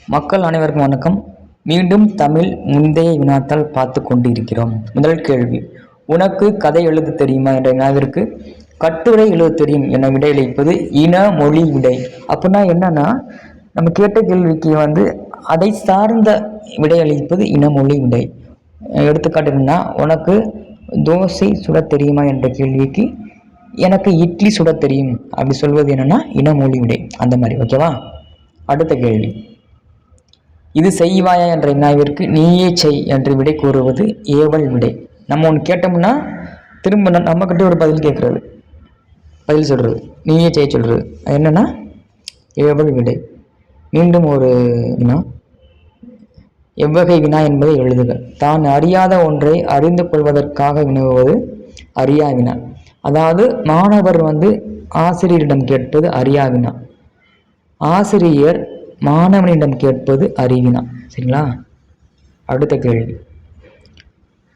மக்கள் அனைவருக்கும் வணக்கம். மீண்டும் தமிழ் முந்தைய வினாத்தால் பார்த்து கொண்டிருக்கிறோம். முதல் கேள்வி, உனக்கு கதை எழுத தெரியுமா என்ற வினாவிற்கு கட்டுரை எழுத தெரியும் என விடையளிப்பது இன மொழி விடை. அப்படின்னா என்னன்னா, நம்ம கேட்ட கேள்விக்கு அதை சார்ந்த விடையளிப்பது இனமொழி விடை. எடுத்துக்காட்டுன்னா, உனக்கு தோசை சுட தெரியுமா என்ற கேள்விக்கு எனக்கு இட்லி சுட தெரியும் அப்படி சொல்வது என்னன்னா இனமொழி விடை. அந்த மாதிரி, ஓகேவா? அடுத்த கேள்வி, இது செய்வாயா என்ற வினாவிற்கு நீயே செய் என்று விடை கூறுவது ஏவல் விடை. நம்ம ஒன்று கேட்டோம்னா திரும்ப நம்மக்கிட்ட ஒரு பதில் சொல்றது, நீயே செய்ய சொல்றது என்னன்னா ஏவல் விடை. மீண்டும் ஒரு வினா, எவ்வகை வினா என்பதை எழுதுக. தான் அறியாத ஒன்றை அறிந்து கொள்வதற்காக வினவுவது அறியா வினா. அதாவது மாணவர் ஆசிரியரிடம் கேட்பது அறியா வினா, ஆசிரியர் மாணவனிடம் கேட்பது அறிவினா. சரிங்களா? அடுத்த கேள்வி,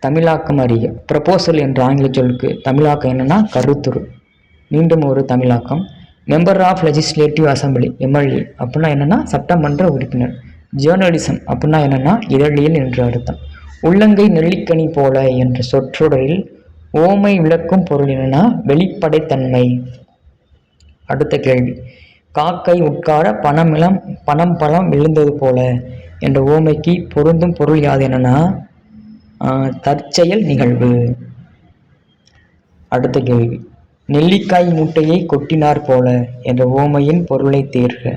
தமிழாக்கம் அறிக. ப்ரப்போசல் என்ற ஆங்கில சொல்லுக்கு தமிழாக்கம் என்னன்னா கருத்துரு. மீண்டும் ஒரு தமிழாக்கம், member of legislative assembly MLA அப்படின்னா என்னன்னா சட்டமன்ற உறுப்பினர். ஜேர்னலிசம் அப்படின்னா என்னன்னா இதழியல் என்று அர்த்தம். உள்ளங்கை நெல்லிக்கனி போல என்ற சொற்றொடரில் ஓமை விளக்கும் பொருள் என்னன்னா வெளிப்படைத்தன்மை. அடுத்த கேள்வி, காக்கை உட்கார பனம் பழம் விழுந்தது போல என்ற ஓமைக்கு பொருந்தும் பொருள் யாது என்னன்னா தற்செயல் நிகழ்வு. அடுத்த கேள்வி, நெல்லிக்காய் மூட்டையை கொட்டினார் போல என்ற ஓமையின் பொருளை தேர்க.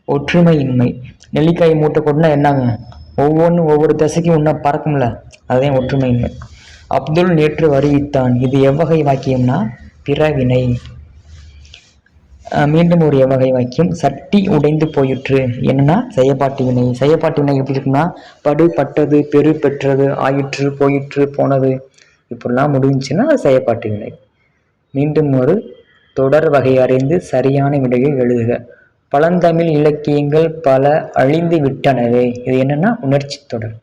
ஒற்றுமையின்மை. நெல்லிக்காய் மூட்டை கொட்டினா என்னங்க, ஒவ்வொன்றும் ஒவ்வொரு திசைக்கும் ஒன்றா பறக்கும்ல, அதுதான் ஒற்றுமையின்மை. அப்துல் நேற்று வருவித்தான். இது எவ்வகை வாக்கியம்னா பிறவினை. மீண்டும் ஒரு எவ்வகை வாக்கியம், சட்டி உடைந்து போயிற்று என்னன்னா செயப்பாட்டு வினை. செயப்பாட்டு வினை எப்படி இருக்குன்னா படு, பட்டது, பெரு, பெற்றது, ஆயிற்று, போயிற்று, போனது இப்படிலாம் முடிஞ்சுன்னா செயப்பாட்டு வினை. மீண்டும் ஒரு தொடர் வகை அறிந்து சரியான விடையை எழுதுக. பழந்தமிழ் இலக்கியங்கள் பல அழிந்து விட்டனவே. இது என்னன்னா உணர்ச்சி தொடர்.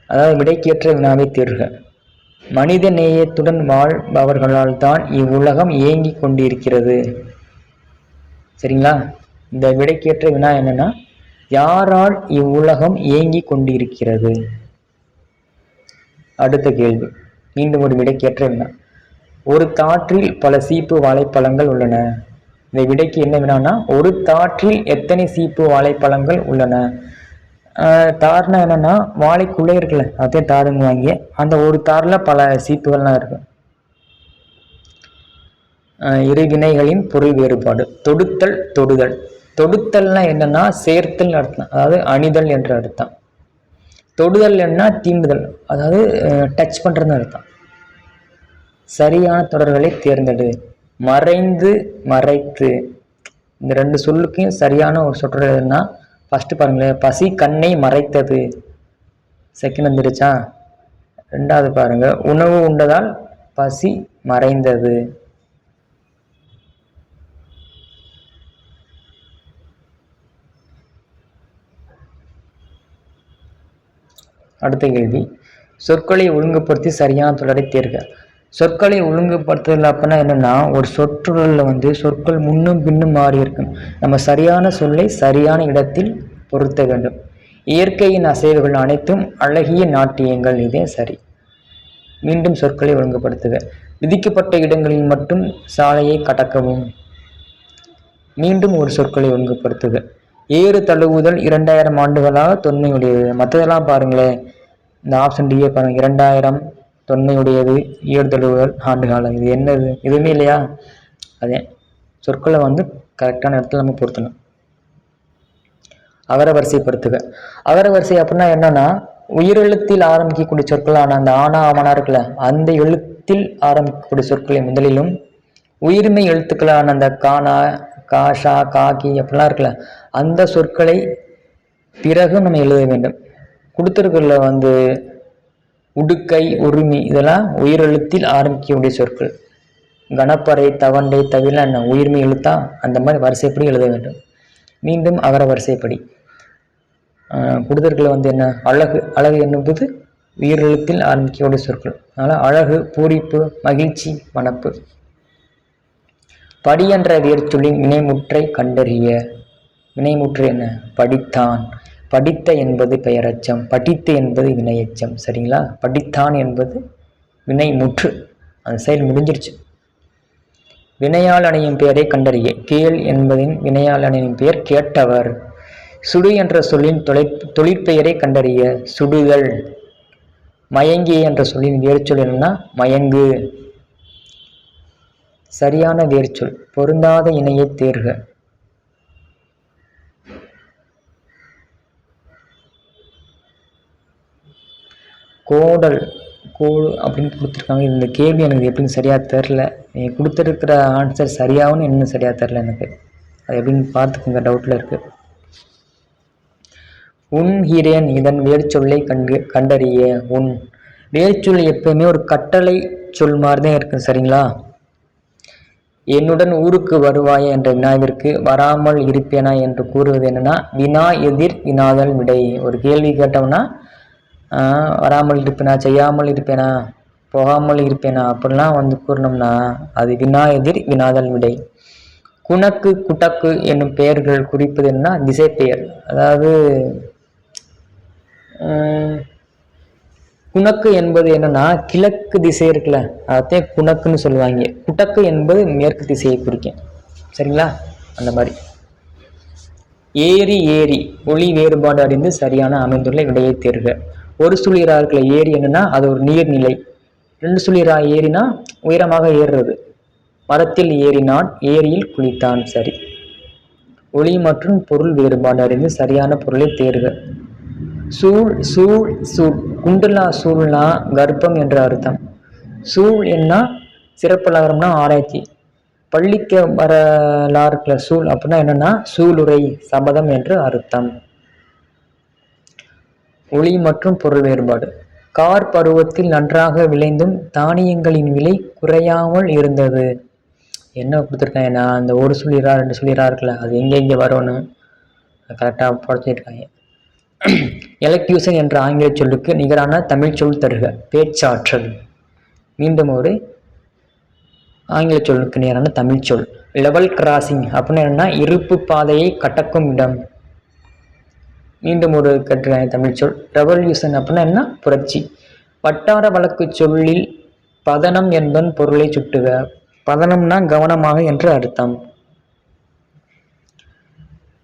அதாவது விடைக்கேற்ற வினாவை தேர்க. மனித நேயத்துடன் வாழ்பவர்களால் தான் இவ்வுலகம் இயங்கி கொண்டிருக்கிறது. சரிங்களா? இந்த விடைக்கேற்ற வினா என்னன்னா யாரால் இவ்வுலகம் இயங்கி கொண்டிருக்கிறது. அடுத்த கேள்வி, மீண்டும் ஒரு விடைக்கேற்ற வினா, ஒரு தாற்றில் பல சீப்பு வாழைப்பழங்கள் உள்ளன. இந்த விடைக்கு என்ன வினான்னா ஒரு தாற்றில் எத்தனை சீப்பு வாழைப்பழங்கள் உள்ளன. தார்னா என்னன்னா வாழைக்குள்ளே இருக்குல்ல, அதே தாருங்க வாங்கி அந்த ஒரு தாரில் பல சீப்புகள்லாம் இருக்கு. இரு வினைகளின் பொருள் வேறுபாடு. தொடுத்தல், தொடுதல். தொடுத்தல்னா என்னன்னா சேர்த்தல் அர்த்தம், அதாவது அணிதல் என்ற அர்த்தம். தொடுதல் என்ன தீண்டுதல், அதாவது டச் பண்றதுன்னு அர்த்தம். சரியான தொடர்களை தேர்ந்தெடு. மறைந்து, மறைத்து, இந்த ரெண்டு சொல்லுக்கும் சரியான ஒரு சொற்றொடர் எதுனா ஃபஸ்ட்டு பாருங்களேன், பசி கண்ணை மறைத்தது. செகண்ட் வந்துருச்சா? ரெண்டாவது பாருங்க, உணவு உண்டதால் பசி மறைந்தது. அடுத்த கேள்வி, சொற்களை ஒழுங்குபடுத்தி சரியான தொடரை தேர்க. சொற்களை ஒழுங்குபடுத்துதல் அப்படின்னா என்னன்னா ஒரு சொற்றொடரில் சொற்கள் முன்னும் பின்னும் மாறி இருக்கும். நம்ம சரியான சொல்லை சரியான இடத்தில் பொருத்த வேண்டும். இயற்கையின் அசைவுகள் அனைத்தும் அழகிய நாட்டியங்கள், இதே சரி. மீண்டும் சொற்களை ஒழுங்குபடுத்துக. விதிக்கப்பட்ட இடங்களில் மட்டும் சாலையை கடக்கவும். மீண்டும் ஒரு சொற்களை ஒழுங்குபடுத்துக. ஏறு தழுவுதல் 2000 ஆண்டுகளாக தொன்மையுடையது. மற்றதெல்லாம் பாருங்களேன், இந்த ஆப்ஷன் டியே பாருங்க, 2000 தொன்மையுடையது, ஏறுதழுவுதல் ஆண்டுகாலம், இது என்னது? எதுவுமே இல்லையா? அதே சொற்களை கரெக்டான இடத்துல நம்ம பொருத்தணும். அகரவரிசைப்படுத்துக. அகரவரிசை அப்படின்னா என்னன்னா உயிரெழுத்தில் ஆரம்பிக்கக்கூடிய சொற்களான அந்த ஆனா ஆவனா இருக்குல்ல, அந்த எழுத்தில் ஆரம்பிக்கக்கூடிய சொற்களை முதலிலும், உயிர்மை எழுத்துக்களான அந்த கானா, காஷா, காக்கி அப்படிலாம் இருக்குல்ல, அந்த சொற்களை பிறகு நம்ம எழுத வேண்டும். கொடுத்துருக்குள்ள உடுக்கை, உரிமை இதெல்லாம் உயிரெழுத்தில் ஆரம்பிக்கக்கூடிய சொற்கள். கணப்பறை, தவண்டை, தவிர என்ன உயிர்மை எழுத்தா, அந்த மாதிரி வரிசைப்படி எழுத வேண்டும். மீண்டும் அகர வரிசைப்படி. கொடுத்துருக்குள்ள என்ன அழகு. அழகு என்பது உயிரெழுத்தில் ஆரம்பிக்கக்கூடிய சொற்கள். அதனால் அழகு, பூரிப்பு, மகிழ்ச்சி, வனப்பு. படி என்ற வேர்ச்சொல்லின் வினைமுற்றை கண்டறிய. வினைமுற்று என்ன? படித்தான். படித்த என்பது பெயரச்சம், படித்து என்பது வினையச்சம். சரிங்களா? படித்தான் என்பது வினைமுற்று, அந்த செயல் முடிஞ்சிருச்சு. வினையால் அணையும் பெயரை கண்டறிய. கேள் என்பதின் வினையால் அணையும் பெயர் கேட்டவர். சுடு என்ற சொல்லின் தொழிற்பெயரை கண்டறிய. சுடுதல். மயங்கி என்ற சொல்லின் வேர்ச்சொல் என்னன்னா மயங்கு. சரியான வேர்ச்சொல். பொருந்தாத இணையை தேர்க. கோடல், கோடு அப்படின்னு கொடுத்துருக்காங்க. இந்த கேள்வி எனக்கு எப்படின்னு சரியாக தெரில. நீங்கள் கொடுத்துருக்கிற ஆன்சர் சரியாகும்னு இன்னும் சரியாக தெரில எனக்கு. அது எப்படின்னு பார்த்துக்கோங்க, டவுட்டில் இருக்குது. உன் ஹீரேன் இதன் வேர்ச்சொல்லை கண்டறிய. உன் வேர்ச்சொல் எப்பயுமே ஒரு கட்டளை சொல் மாதிரி தான் இருக்குது. சரிங்களா? என்னுடன் ஊருக்கு வருவாயா என்ற வினாவிற்கு வராமல் இருப்பேனா என்று கூறுவது என்னன்னா வினா எதிர் வினாதல் விடை. ஒரு கேள்வி கேட்டோம்னா வராமல் இருப்பேனா, செய்யாமல் இருப்பேனா, போகாமல் இருப்பேனா அப்படிலாம் கூறினோம்னா அது வினா எதிர் வினாதல் விடை. குணக்கு குட்டக்கு என்னும் பெயர்கள் குறிப்பது என்ன? திசை பெயர். அதாவது குணக்கு என்பது என்னன்னா கிழக்கு திசை இருக்குல்ல, அதைத்தான் குணக்குன்னு சொல்லுவாங்க. குட்டக்கு என்பது மேற்கு திசையை குறிக்கும். சரிங்களா? அந்த மாதிரி. ஏரி ஏரி ஒளி வேறுபாடு அறிந்து சரியான அமைந்துள்ள விடையை தேர்க. ஒரு சுழிரா இருக்குல்ல ஏரி என்னன்னா அது ஒரு நீர்நிலை. 2 சுழிரா ஏரினா உயரமாக ஏறுறது. மரத்தில் ஏறினான், ஏரியில் குளித்தான். சரி. ஒளி மற்றும் பொருள் வேறுபாடு அறிந்து சரியான பொருளை தேர்க. சூழ் சூழ் சூழ். குண்டலா சூழ்னா கர்ப்பம் என்ற அர்த்தம். சூழ் என்ன? சிறப்பலகரம்னா ஆராய்ச்சி. பள்ளிக்க வரலாறுக்குல சூழ் அப்படின்னா என்னன்னா சூளுரை, சபதம் என்று அர்த்தம். ஒளி மற்றும் பொருள் வேறுபாடு. கார் பருவத்தில் நன்றாக விளைந்தும் தானியங்களின் விலை குறையாமல் இருந்தது. என்ன கொடுத்துருக்காங்கன்னா அந்த ஒரு சுழிரா 2 சுழிரா இருக்குல்ல, அது எங்கே வரும்னு கரெக்டாக படுத்திருக்காங்க. எலக்யூஷன் என்ற ஆங்கில சொல்லுக்கு நிகரான தமிழ் சொல் தருக. பேச்சாற்றல். மீண்டும் ஒரு ஆங்கில சொல்லுக்கு நிகரான தமிழ் சொல். லெவல் கிராசிங் அப்படின்னா என்ன? இருப்பு பாதையை கடக்கும் இடம். மீண்டும் ஒரு கட்டுரை தமிழ் சொல். ரெவல்யூஷன் அப்படின்னா என்ன? புரட்சி. வட்டார வழக்கு சொல்லில் பதனம் என்பதன் பொருளை சுட்டுக. பதனம்னா கவனமாக என்று அர்த்தம்.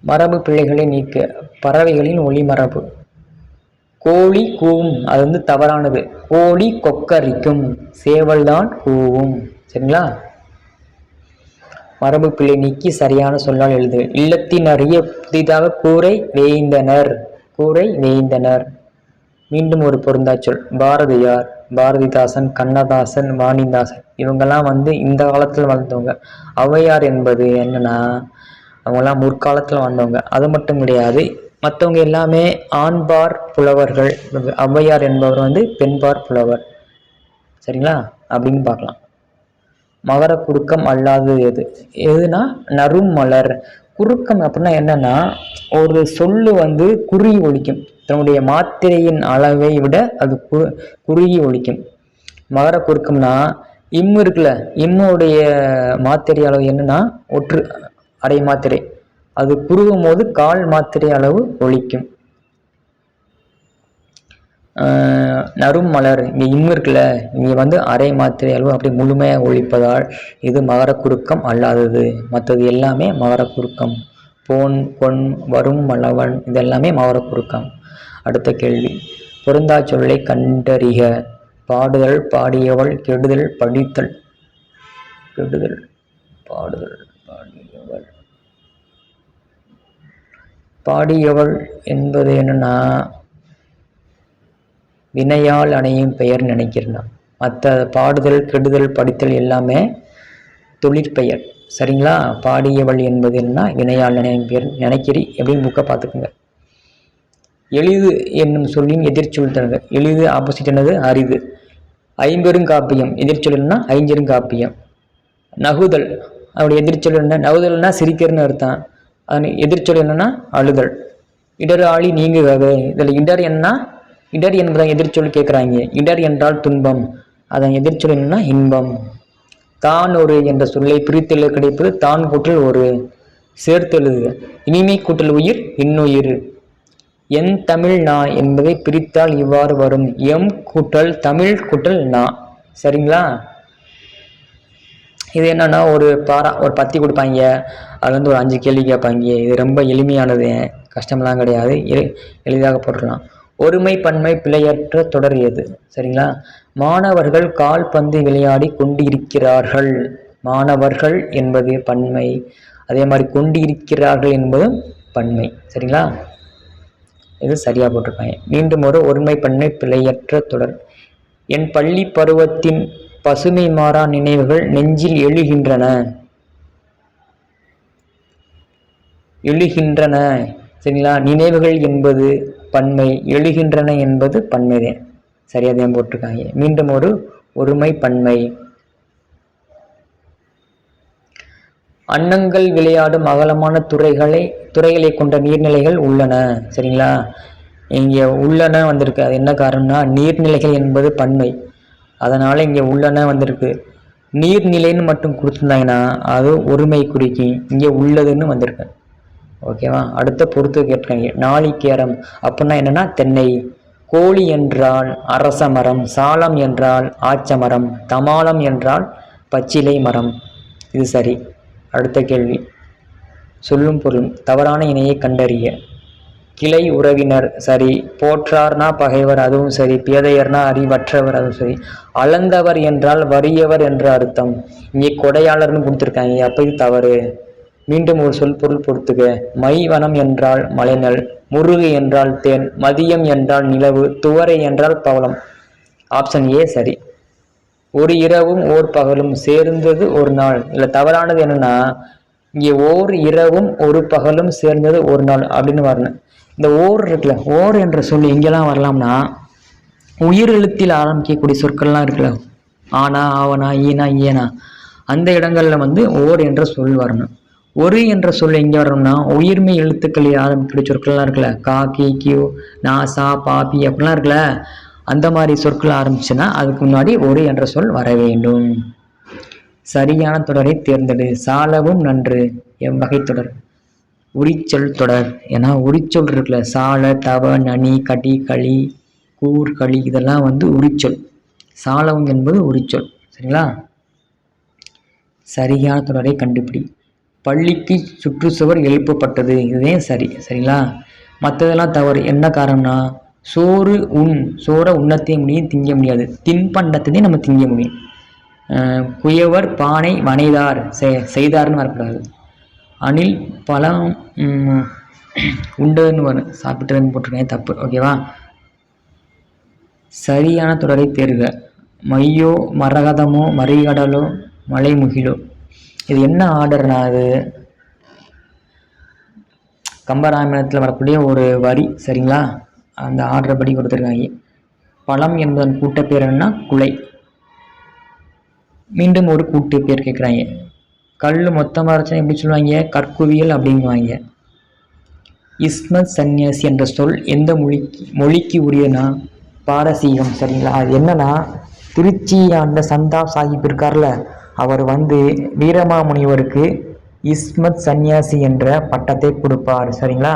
மரபு பிழைகளை நீக்க. பறவைகளின் ஒளி மரபு. கோழி கூவும், அது தவறானது. கோழி கொக்கரிக்கும், சேவல் தான் கூவும். சரிங்களா? மரபு பிழை நீக்கி சரியான சொல்லால் எழுது. இல்லத்தின் அறிய புதிதாக கூரை வேய்ந்தனர். கூரை வேய்ந்தனர். மீண்டும் ஒரு பொருந்தா சொல். பாரதியார், பாரதிதாசன், கண்ணதாசன், வாணிதாசன் இவங்கெல்லாம் இந்த காலத்தில் வாழ்ந்தவங்க. ஔவையார் என்பது என்னன்னா அவங்கெல்லாம் முற்காலத்தில் வாழ்ந்தவங்க. அது மட்டும் கிடையாது, மற்றவங்க எல்லாமே ஆண்பார் புலவர்கள். ஔவையார் என்பவர் பெண்பார் புலவர். சரிங்களா? அப்படின்னு பார்க்கலாம். மகர குறுக்கம் அல்லாதது எது? எதுனா நறும் மலர். குறுக்கம் அப்படின்னா என்னன்னா ஒரு சொல்லு குறுகி ஒலிக்கும். தன்னுடைய மாத்திரையின் அளவை விட அது குறுகி ஒலிக்கும். மகர குறுக்கம்னா இம்மு இருக்குல்ல, இம்முடைய மாத்திரை அளவு என்னன்னா ஒற்று அரை மாத்திரை. அது குறுகும் போது கால் மாத்திரை அளவு ஒலிக்கும். நறும் மலர், இங்கே இம்மு இருக்குல்ல, இங்கே அரை மாத்திரை அளவு அப்படி முழுமையாக ஒழிப்பதால் இது மகர குறுக்கம் அல்லாதது. மற்றது எல்லாமே மகர குறுக்கம். போன், பொன், வரும், மலவன் இதெல்லாமே மகர குறுக்கம். அடுத்த கேள்வி. பொருந்தா சொல்லை கண்டறிக. பாடுதல், பாடியவள், கெடுதல், படித்தல். கெடுதல், பாடுதல், பாடியவள். பாடியவள் என்பது என்னன்னா வினையால் அணையும் பெயர் நினைக்கிறேன். மற்ற பாடுதல், கெடுதல், படித்தல் எல்லாமே தொழிற்பெயர். சரிங்களா? பாடியவள் என்பது என்ன? வினையால் அணையும் பெயர் நினைக்கிறி. எப்படின்னு புக்கை பார்த்துக்குங்க. எளிது என்னும் சொல்லின் எதிர்ச்சொல் தருங்க. எளிது ஆப்போசிட் என்னது? அரிது. ஐம்பெருங்காப்பியம் எதிர்ச்சொல் என்ன? ஐஞ்செருங்காப்பியம். நகுதல் அவருடைய எதிர்ச்சொல் என்ன? நகுதல்னா சிரிக்கிறன்னு அர்த்தம். அது எதிர்ச்சொல் என்னன்னா அழுதல். இடர் ஆளி நீங்குகவே. இதில் இடர் என்ன? இடர் என்பதை எதிர்ச்சொல் கேட்குறாங்க. இடர் என்றால் துன்பம், அதன் எதிர்ச்சொல் என்னன்னா இன்பம். தான் ஒரு என்ற சொல்லை பிரித்தெழுத கிடைப்பது தான் கூட்டல் ஒரு. சேர்த்தெழுதுக. இனிமை கூட்டல் உயிர் இன்னுயிர். என் தமிழ் நா என்பதை பிரித்தால் இவ்வாறு வரும். எம் கூட்டல் தமிழ் கூட்டல் நா. சரிங்களா? இது என்னன்னா ஒரு பத்தி கொடுப்பாங்க, அது வந்து ஒரு 5 கேள்வி கேட்பாங்க. இது ரொம்ப எளிமையானது, கஷ்டம்லாம் கிடையாது, எளிதாக போட்டுடலாம். ஒருமை பன்மை பிழையற்ற தொடர் எது? சரிங்களா? மாணவர்கள் கால்பந்து விளையாடி கொண்டிருக்கிறார்கள். மாணவர்கள் என்பது பன்மை, அதே மாதிரி கொண்டிருக்கிறார்கள் என்பதும் பன்மை. சரிங்களா? இது சரியா போட்டிருப்பாங்க. மீண்டும் ஒரு ஒருமை பன்மை பிழையற்ற தொடர். என் பள்ளி பருவத்தின் பசுமை மாறா நினைவுகள் நெஞ்சில் எழுகின்றன. எழுகின்றன. சரிங்களா? நினைவுகள் என்பது பன்மை, எழுகின்றன என்பது பன்மைதான். சரியாதான் போட்டிருக்காங்க. மீண்டும் ஒரு ஒருமை பன்மை. அன்னங்கள் விளையாடும் அகலமான துறைகளை கொண்ட நீர்நிலைகள் உள்ளன. சரிங்களா? இங்கே உள்ளன வந்திருக்கு. அது என்ன காரணம்னா நீர்நிலைகள் என்பது பன்மை, அதனால் இங்கே உள்ளன வந்திருக்கு. நீர்நிலைன்னு மட்டும் கொடுத்துருந்தாங்கன்னா அது ஒருமை குறிக்கும். இங்கே உள்ளதுன்னு வந்திருக்கு. ஓகேவா? அடுத்த பொறுத்து கேட்காங்க. நாளிகேரம் அப்படின்னா என்னன்னா தென்னை. கோழி என்றால் அரச மரம், சாலம் என்றால் ஆச்ச மரம், தமாலம் என்றால் பச்சிலை மரம். இது சரி. அடுத்த கேள்வி. சொல்லும் பொருளும். தவறான இணையை கண்டறிய. கிளை உறவினர் சரி, போற்றார்னா பகைவர், அதுவும் சரி, பேதையர்னா அறிவற்றவர், அதுவும் சரி. அளந்தவர் என்றால் வறியவர் என்ற அர்த்தம். இங்கே கொடையாளர்னு கொடுத்துருக்காங்க, அப்போ இது தவறு. மீண்டும் ஒரு சொல் பொருள் பொறுத்துக. மைவனம் என்றால் மலைநல், முருகு என்றால் தேன், மதியம் என்றால் நிலவு, துவரை என்றால் பவளம். ஆப்ஷன் ஏ சரி. ஒரு இரவும் ஓர் பகலும் சேர்ந்தது ஒரு நாள். இல்லை, தவறானது என்னன்னா இங்கே ஓர் இரவும் ஒரு பகலும் சேர்ந்தது ஒரு நாள் அப்படின்னு வரணும். இந்த ஓர் இருக்குல்ல, ஓர் என்ற சொல் எங்கெல்லாம் வரலாம்னா உயிர் எழுத்தில் ஆரம்பிக்கக்கூடிய சொற்கள்லாம் இருக்குல்ல, ஆனா ஆவனா ஈனா ஏனா, அந்த இடங்கள்ல வந்து ஓர் என்ற சொல் வரணும். ஒரு என்ற சொல் எங்கே வரணும்னா உயிர்மை எழுத்துக்களில் ஆரம்பிக்கக்கூடிய சொற்கள்லாம் இருக்குல்ல, கா கி கியூ நா சா பா பி அப்படிலாம் இருக்குல்ல, அந்த மாதிரி சொற்கள் ஆரம்பிச்சுன்னா அதுக்கு முன்னாடி ஒரு என்ற சொல் வர வேண்டும். சரியான தொடரை தேர்ந்தெடு. சாலவும் நன்று எவ்வகை தொடர்? உரிச்சொல் தொடர். ஏன்னா உரிச்சொல் இருக்குல்ல, சால தவ நனி கடி களி கூர் களி, இதெல்லாம் வந்து உரிச்சொல். சாலவும் என்பது உரிச்சொல். சரிங்களா? சரியான தொடரை கண்டுபிடி. பள்ளிக்கு சுற்றுச்சுவர் எழுப்பப்பட்டது. இதுவே சரி. சரிங்களா? மற்றதெல்லாம் தவறு. என்ன காரணம்னா சோறை உண்ணத்தே முடியும், திங்க முடியாது. தின்பண்டத்தையும் நம்ம திங்க முடியும். குயவர் பானை வனைதார் செய்தார்னு வரக்கூடாது. அணில் பழம் உண்டதுன்னு வரும், சாப்பிட்டதுன்னு போட்டிருக்கேன், தப்பு. ஓகேவா? சரியான தொடரை தேர்க. மையோ மரகதமோ மறிகடலோ மலைமுகிலோ. இது என்ன ஆர்டர்னா, அது கம்பராமாயணத்தில் வரக்கூடிய ஒரு வரி. சரிங்களா? அந்த ஆர்டர் படி கொடுத்துருக்காங்க. பழம் என்பதன் கூட்ட பேர் என்னன்னா குலை. மீண்டும் ஒரு கூட்டு பேர் கேட்குறாங்க. கல் மொத்தமாக இருந்துச்சுன்னா எப்படி சொல்லுவாங்க? கற்குவியல் அப்படிங்குவாங்க. இஸ்மத் சன்னியாசி என்ற சொல் எந்த மொழிக்கு உரியனா? பாரசீகம். சரிங்களா? அது என்னன்னா திருச்சி ஆண்ட சந்தா சாஹிப் இருக்கார்ல, அவர் வந்து வீரமாமுனிவருக்கு இஸ்மத் சன்னியாசி என்ற பட்டத்தை கொடுப்பார். சரிங்களா?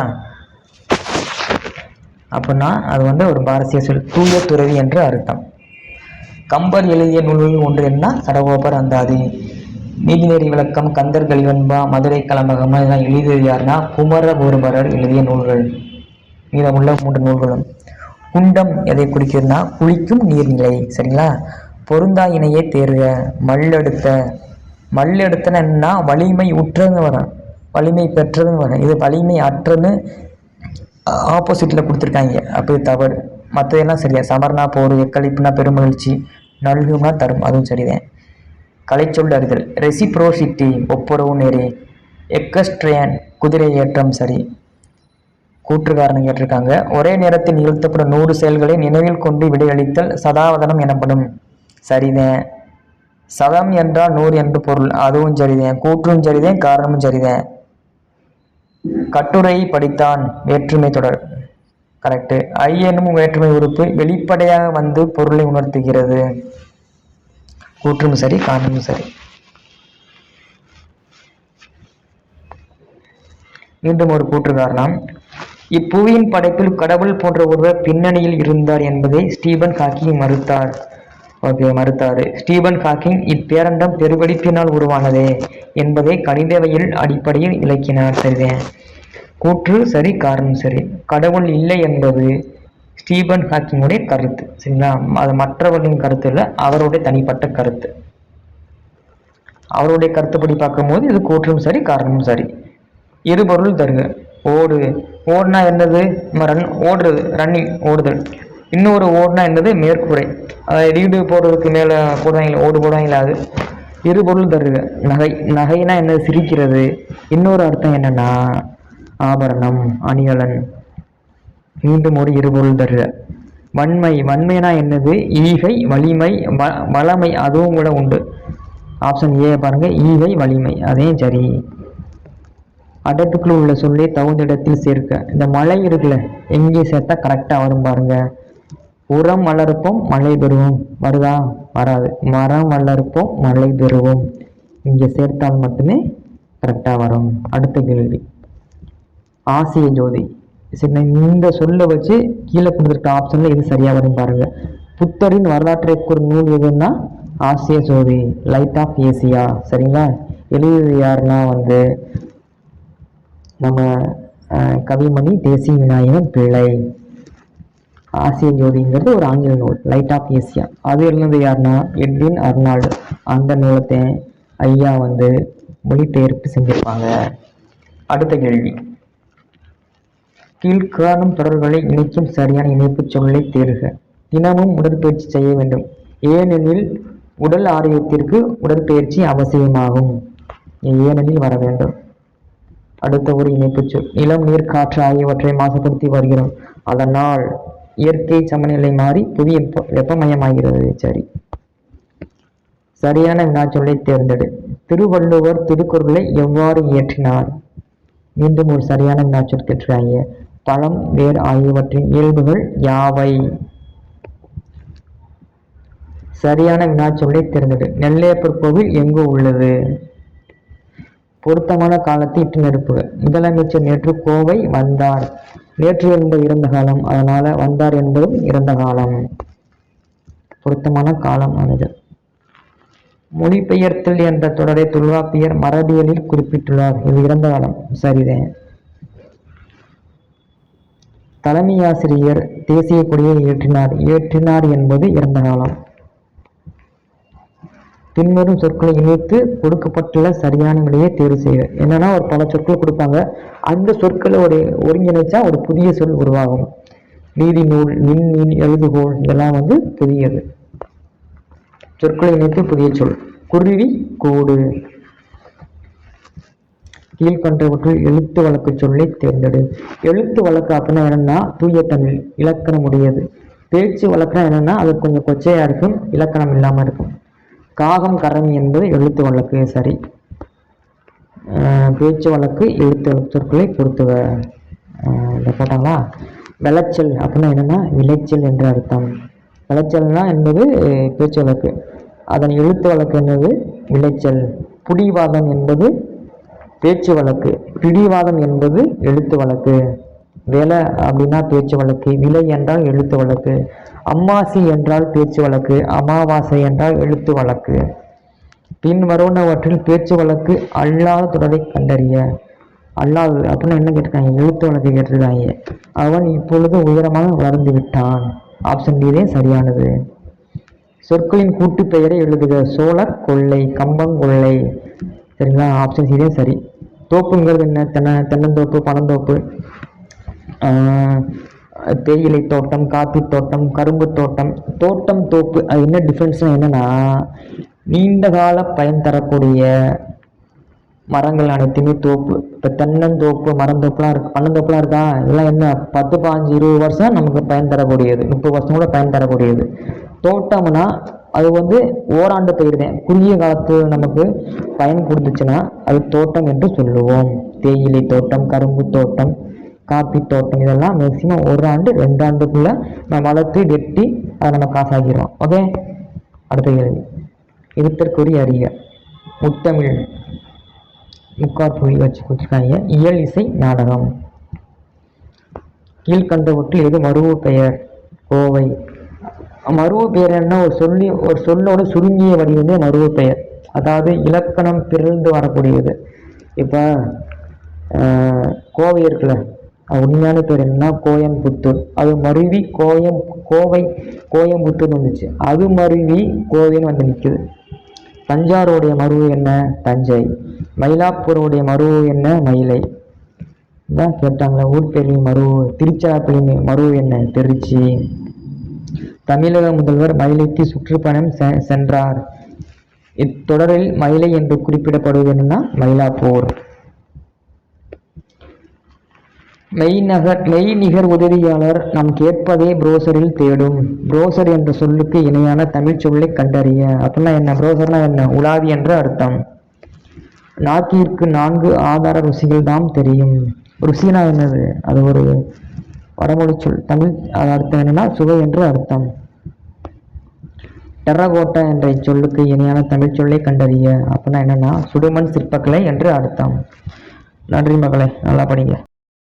அப்படின்னா அது வந்து ஒரு பாரசீக சொல், தூய துறவி என்று அர்த்தம். கம்பர் எழுதிய நூல்கள் ஒன்று என்ன? சடகோபர் அந்தாதி. நீதிநெறி விளக்கம், கந்தர் கலிவன்பா, மதுரை கலம்பகம், இதெல்லாம் எழுதியது யாருன்னா குமரகுருபரர் எழுதிய நூல்கள். மீதமுள்ள 3 நூல்களும். குண்டம் எதை குறிக்கிறதுனா குளிக்கும் நீர்நிலை. சரிங்களா? பொருந்தா இணையை தேர்க. மல்லெடுத்தன என்னன்னா வலிமை உற்றதுன்னு வரும், வலிமை பெற்றதுன்னு வரும். இது வலிமை அற்றன்னு ஆப்போசிட்டில் கொடுத்துருக்காங்க, அப்போ இது தவறு. மற்றதெல்லாம் சரியா. சமர்னா போர், எக்களிப்புனா பெருமகிழ்ச்சி, நல்கும்னா தரும், அதுவும் சரிதான். கலைச்சொல் அறிதல். ரெசிப்ரோசிட்டி ஒப்புரவு நெறி. எக்கஸ்ட்ரியன் குதிரை ஏற்றம் சரி. கூற்று காரணம் கேட்டிருக்காங்க. ஒரே நேரத்தில் நிகழ்த்தப்படும் 100 செயல்களை நினைவில் கொண்டு விடையளித்தல் சதாவதனம் எனப்படும். சரிதான். சதம் என்றால் 100 என்று பொருள், அதுவும் சரிதான். கூற்றும் சரிதான், காரணமும் சரிதான். கட்டுரை படித்தான் வேற்றுமை தொடர். கரெக்டு. ஐ என்னும் வேற்றுமை உறுப்பு வெளிப்படையாக வந்து பொருளை உணர்த்துகிறது. கூற்றும் சரி, காரணமும் சரி. மீண்டும் ஒரு கூற்று காரணம். இப்புவியின் படைப்பில் கடவுள் போன்ற ஒருவர் பின்னணியில் இருந்தார் என்பதை ஸ்டீபன் ஹாக்கிங் மறுத்தாரு. ஸ்டீபன் ஹாக்கிங் இப்பேரண்டம் பெருவெடிப்பினால் உருவானதே என்பதை கணிதவியல் அடிப்படையில் விளக்கினார். சரிதான். கூற்று சரி, காரணம் சரி. கடவுள் இல்லை என்பது ஸ்டீபன் ஹாக்கிங்குடைய கருத்து. சரிங்களா? அது மற்றவர்களின் கருத்து இல்லை, அவருடைய தனிப்பட்ட கருத்து. அவருடைய கருத்துப்படி பார்க்கும்போது இது கூற்றும் சரி, காரணமும் சரி. இருபொருள் தருக. ஓடு. ஓடுனா என்னது? ஓடுறது, ரன்னிங், ஓடுதல். இன்னொரு ஓடுனா என்னது? மேற்கூரை. வீடு போடுறதுக்கு மேலே போடுவாங்களே, ஓடு போடுவாங்களே, அது. இருபொருள் தருக. நகை. நகைனா என்ன? சிரிக்கிறது. இன்னொரு அர்த்தம் என்னன்னா ஆபரணம், அணிகலன். மீண்டும் ஒரு இருபொருள் தருக. வன்மை. வன்மைனா என்னது? ஈகை, வலிமை, வளமை. அதுவும் கூட உண்டு. ஆப்ஷன் ஏ பாருங்க, ஈகை, வலிமை. அதே சரி. அடைப்புக்குள் உள்ள சொல்லை தகுந்த இடத்தில் சேர்க்க. இந்த மழை இருக்குல்ல, எங்கே சேர்த்தா கரெக்டாக வரும் பாருங்க. உரம் வளர்ப்போம் மழை பெறுவோம். வருதா? வராது. மரம் வளர்ப்போம் மழை பெறுவோம். இங்கே சேர்த்தால் மட்டுமே கரெக்டாக வரும். அடுத்த கேள்வி. ஆசிய ஜோதி. சரி, இந்த சொல்ல வச்சு கீழே கொடுத்துருக்க ஆப்ஷன்ல இது சரியாக வரும் பாருங்க. புத்தரின் வரலாற்றை ஒரு நூல் எதுன்னா ஆசிய ஜோதி, லைட் ஆஃப் ஏசியா. சரிங்களா? எழுதியது யாருன்னா நம்ம கவிமணி தேசிய விநாயகன் பிள்ளை. ஆசிய ஜோதிங்கிறது ஒரு ஆங்கில நூல், லைட் ஆஃப் ஏசியா. அது எழுந்தது யாருன்னா எட்வின் அர்னால்டு. அந்த நூலத்தை ஐயா மொழிபெயர்ப்பு செஞ்சிருப்பாங்க. அடுத்த கேள்வி. கீழ்காணும் தொடர்களை இணைக்கும் சரியான இணைப்பு சொல்லை தேர்க. தினமும் உடற்பயிற்சி செய்ய வேண்டும், ஏனெனில் உடல் ஆரோக்கியத்திற்கு உடற்பயிற்சி அவசியமாகும். ஏனெனில் வர வேண்டும். அடுத்த ஒரு இணைப்பு சொல். நிலம், நீர், காற்று ஆகியவற்றை மாசுபடுத்தி வருகிறோம், அதனால் இயற்கை சமநிலை மாறி புதிய வெப்பமயமாகிறது. சரி. சரியான வினாச்சொல்லை தேர்ந்தெடு. திருவள்ளுவர் திருக்குறளை எவ்வாறு இயற்றினார்? மீண்டும் ஒரு சரியான வினாச்சொல் கேட்டிருக்காங்க. பழம், வேர் ஆகியவற்றின் இயல்புகள் யாவை? சரியான வினாச்சொல்லை தேர்ந்தெடு. நெல்லையப்பர் கோவில் எங்கு உள்ளது? பொருத்தமான காலத்தை இட்டு நிரப்புக. முதலமைச்சர் நேற்று கோவை வந்தார். நேற்று என்பது இறந்த காலம், அதனால வந்தார் என்பதும் இறந்த காலம். பொருத்தமான காலம் ஆனது. மொழிபெயர்த்தல் என்ற தொடரை தொல்காப்பியர் மரபியலில் குறிப்பிட்டுள்ளார். இது இறந்த காலம். சரிதான். தலைமை ஆசிரியர் தேசிய கொடியை ஏற்றினார் என்பது இறந்த காலம். பின்வரும் சொற்களை இணைத்து கொடுக்கப்பட்டுள்ள சரியான விடையை தேர்வு செய்க. என்னன்னா ஒரு பல சொற்கள் கொடுப்பாங்க, அந்த சொற்களை ஒருங்கிணைச்சா ஒரு புதிய சொல் உருவாகும். நீதி நூல், விண்மீன், எழுதுகோள் இதெல்லாம் புதியது. சொற்களை இணைத்து புதிய சொல். குருவி, கூடு. கீழ்கண்டவற்றில் எழுத்து வழக்கு சொல்லை தேர்ந்தெடு. எழுத்து வழக்கு அப்படின்னா என்னன்னா தூய தமிழ், இலக்கணம் உடையது. பேச்சு வழக்குனா என்னன்னா அது கொஞ்சம் கொச்சையா இருக்கும், இலக்கணம் இல்லாம இருக்கும். காகம், கரணி என்பது எழுத்து வழக்கு. சரி. பேச்சு வழக்கு எழுத்து சொற்களை பொறுத்துவ. போட்டாங்களா? விளைச்சல் அப்படின்னா என்னன்னா விளைச்சல் என்ற அர்த்தம். விளைச்சல்னா என்பது பேச்சு வழக்கு, அதன் எழுத்து வழக்கு என்னது? விளைச்சல். புடிவாதம் என்பது பேச்சு வழக்கு, பிடிவாதம் என்பது எழுத்து வழக்கு. வேலை அப்படின்னா பேச்சு வழக்கு, விலை என்றால் எழுத்து வழக்கு, அம்மாசி என்றால் பேச்சு வழக்கு, அமாவாசை என்றால் எழுத்து வழக்கு. பின் வருவனவற்றில் பேச்சு வழக்கு அல்லாத தொடரை கண்டறிய. அல்லாது அப்படின்னா என்ன கேட்டிருக்காங்க? எழுத்து வழக்கு கேட்டிருக்காங்க. அவன் இப்பொழுது உயரமாக வளர்ந்து விட்டான். ஆப்ஷன் பி தான் சரியானது. சொற்களின் கூட்டு பெயரை எழுதுக. சோழர் கொள்ளை, கம்பங்கொள்ளை. சரிங்களா? ஆப்ஷன் சி தான் சரி. தோப்புங்கிறது என்ன? தென்னந்தோப்பு, பனந்தோப்பு, தேயிலை தோட்டம், காப்பி தோட்டம், கரும்பு தோட்டம். தோட்டம், தோப்பு, அது என்ன டிஃப்ரென்ஸ்னா என்னன்னா நீண்ட கால பயன் தரக்கூடிய மரங்கள் அனைத்துமே தோப்பு. இப்போ தென்னந்தோப்பு, மரந்தோப்புலாம் இருக்கு, பனந்தோப்புலாம் இருக்கா, இதெல்லாம் என்ன 10, 15, 20 வருஷம் நமக்கு பயன் தரக்கூடியது, 30 வருஷம் கூட பயன் தரக்கூடியது. தோட்டம்னா அது ஓராண்டு பயிர் தான், குறுகிய காலத்து நமக்கு பயன் கொடுத்துச்சுன்னா அது தோட்டம் என்று சொல்லுவோம். தேயிலை தோட்டம், கரும்பு தோட்டம், காப்பி தோட்டம் இதெல்லாம் மேக்சிமம் 1 ஆண்டு 2 ஆண்டுக்குள்ள நம்ம வளர்த்து வெட்டி அதை நம்ம காசாக்கிடுவோம். ஓகே. அடுத்த கேள்வி. இருத்தற்குரிய அறிக. முத்தமிழ். முக்கார் புள்ளி வச்சு கொடுத்துருக்காங்க. இயல் இசை நாடகம். கீழ்கண்டவற்றில் எது மருவ பெயர்? கோவை. மருவ பெயர் என்ன? ஒரு சொல்லோட சுருங்கிய வடிவமே மருவ பெயர். அதாவது இலக்கணம் பிறந்து வரக்கூடியது. இப்போ கோவை இருக்குல்ல, உண்மையான பேர் என்னன்னா கோயம்புத்தூர். அது மருவி கோயம்புத்தூர்னு வந்துச்சு. அது மருவி கோவைன்னு வந்து நிற்குது. தஞ்சாவூருடைய மருவு என்ன? தஞ்சை. மயிலாப்பூருடைய மருவு என்ன? மயிலை. தான் கேட்டாங்களே ஊர் பேர் மருவு. திருச்சிராப்பள்ளி மருவு என்ன? திருச்சி. தமிழக முதல்வர் மயிலைக்கு சுற்றுப்பயணம் சென்றார். இத்தொடரில் மயிலை என்று குறிப்பிடப்படுவது என்னன்னா மயிலாப்பூர். மெய்நிகர் உதவியாளர் நாம் கேட்பதே புரோசரில் தேடும். புரோசர் என்ற சொல்லுக்கு இணையான தமிழ் சொல்லை கண்டறிய. அப்படின்னா என்ன? புரோசர்னா என்ன? உலாவி என்ற அர்த்தம். நாக்கிற்கு 4 ஆதார ருசிகள் தாம் தெரியும். ருசினா என்னது? அது ஒரு வடமொழி சொல். தமிழ் அர்த்தம் என்னன்னா சுவை என்று அர்த்தம். டெரகோட்டா என்ற இச்சொல்லுக்கு இணையான தமிழ் சொல்லை கண்டறிய. அப்படின்னா என்னன்னா சுடுமண் சிற்பக்கலை என்று அர்த்தம். நன்றி மகளே, நல்லா படிங்க.